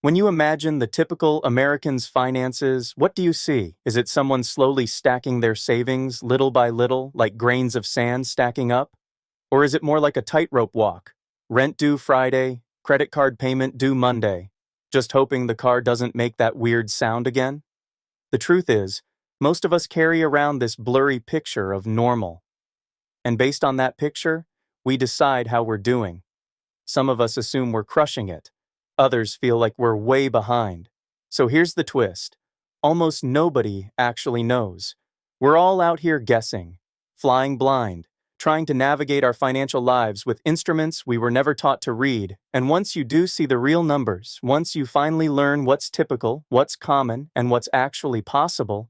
When you imagine the typical American's finances, what do you see? Is it someone slowly stacking their savings little by little, like grains of sand stacking up? Or is it more like a tightrope walk? Rent due Friday, credit card payment due Monday, just hoping the car doesn't make that weird sound again? The truth is, most of us carry around this blurry picture of normal. And based on that picture, we decide how we're doing. Some of us assume we're crushing it. Others feel like we're way behind. So here's the twist. Almost nobody actually knows. We're all out here guessing, flying blind, trying to navigate our financial lives with instruments we were never taught to read. And once you do see the real numbers, once you finally learn what's typical, what's common, and what's actually possible,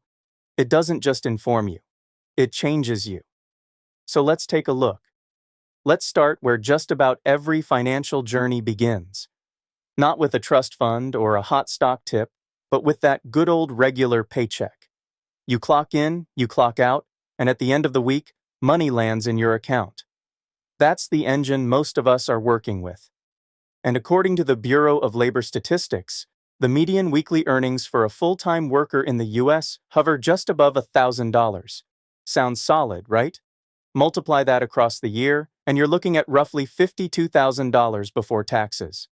it doesn't just inform you. It changes you. So let's take a look. Let's start where just about every financial journey begins. Not with a trust fund or a hot stock tip, but with that good old regular paycheck. You clock in, you clock out, and at the end of the week, money lands in your account. That's the engine most of us are working with. And according to the Bureau of Labor Statistics, the median weekly earnings for a full-time worker in the U.S. hover just above $1,000. Sounds solid, right? Multiply that across the year, and you're looking at roughly $52,000 before taxes.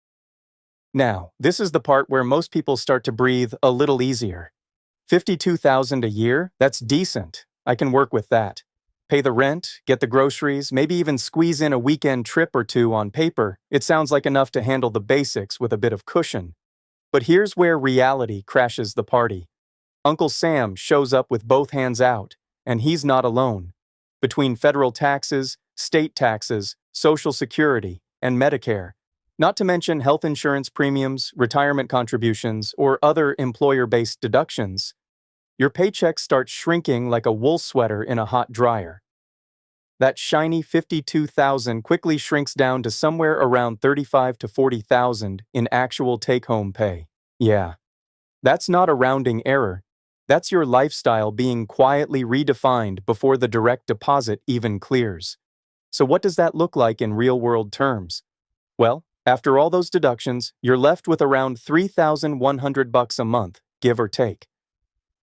Now, this is the part where most people start to breathe a little easier. $52,000 a year? That's decent. I can work with that. Pay the rent, get the groceries, maybe even squeeze in a weekend trip or two on paper. It sounds like enough to handle the basics with a bit of cushion. But here's where reality crashes the party. Uncle Sam shows up with both hands out, and he's not alone. Between federal taxes, state taxes, Social Security, and Medicare, not to mention health insurance premiums, retirement contributions, or other employer-based deductions, your paycheck starts shrinking like a wool sweater in a hot dryer. That shiny $52,000 quickly shrinks down to somewhere around $35,000 to $40,000 in actual take-home pay. Yeah, that's not a rounding error. That's your lifestyle being quietly redefined before the direct deposit even clears. So what does that look like in real-world terms? Well, after all those deductions, you're left with around $3,100 a month, give or take.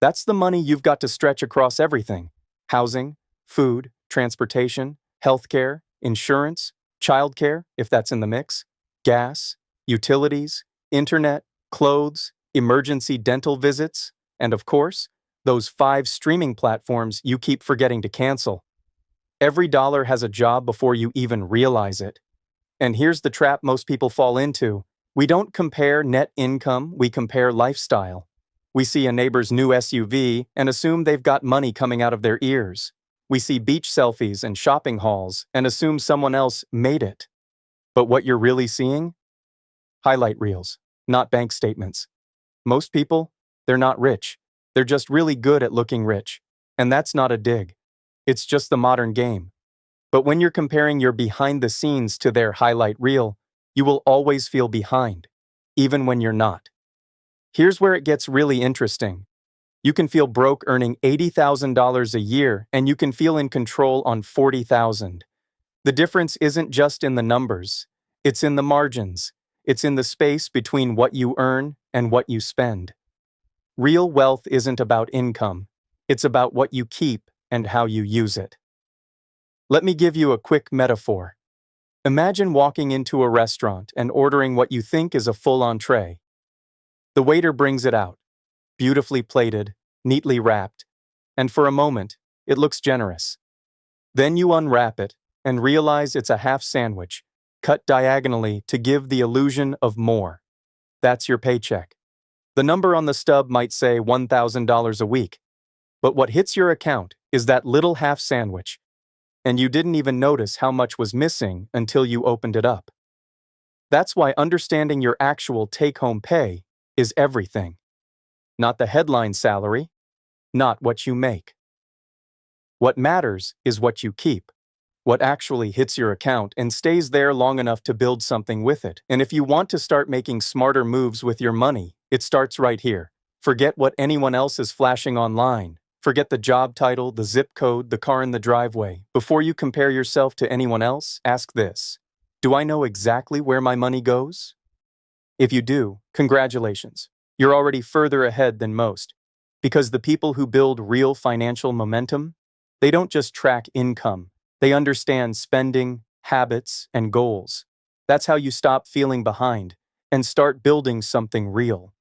That's the money you've got to stretch across everything: housing, food, transportation, healthcare, insurance, childcare, if that's in the mix, gas, utilities, internet, clothes, emergency dental visits, and of course, those 5 streaming platforms you keep forgetting to cancel. Every dollar has a job before you even realize it. And here's the trap most people fall into. We don't compare net income, we compare lifestyle. We see a neighbor's new SUV and assume they've got money coming out of their ears. We see beach selfies and shopping hauls and assume someone else made it. But what you're really seeing? Highlight reels, not bank statements. Most people, they're not rich. They're just really good at looking rich. And that's not a dig. It's just the modern game. But when you're comparing your behind the scenes to their highlight reel, you will always feel behind, even when you're not. Here's where it gets really interesting. You can feel broke earning $80,000 a year, and you can feel in control on $40,000. The difference isn't just in the numbers. It's in the margins. It's in the space between what you earn and what you spend. Real wealth isn't about income. It's about what you keep and how you use it. Let me give you a quick metaphor. Imagine walking into a restaurant and ordering what you think is a full entree. The waiter brings it out, beautifully plated, neatly wrapped, and for a moment, it looks generous. Then you unwrap it and realize it's a half sandwich, cut diagonally to give the illusion of more. That's your paycheck. The number on the stub might say $1,000 a week, but what hits your account is that little half sandwich, and you didn't even notice how much was missing until you opened it up. That's why understanding your actual take-home pay is everything. Not the headline salary, not what you make. What matters is what you keep, what actually hits your account and stays there long enough to build something with it. And if you want to start making smarter moves with your money, it starts right here. Forget what anyone else is flashing online. Forget the job title, the zip code, the car in the driveway. Before you compare yourself to anyone else, ask this: do I know exactly where my money goes? If you do, congratulations. You're already further ahead than most. Because the people who build real financial momentum, they don't just track income, they understand spending, habits, and goals. That's how you stop feeling behind and start building something real.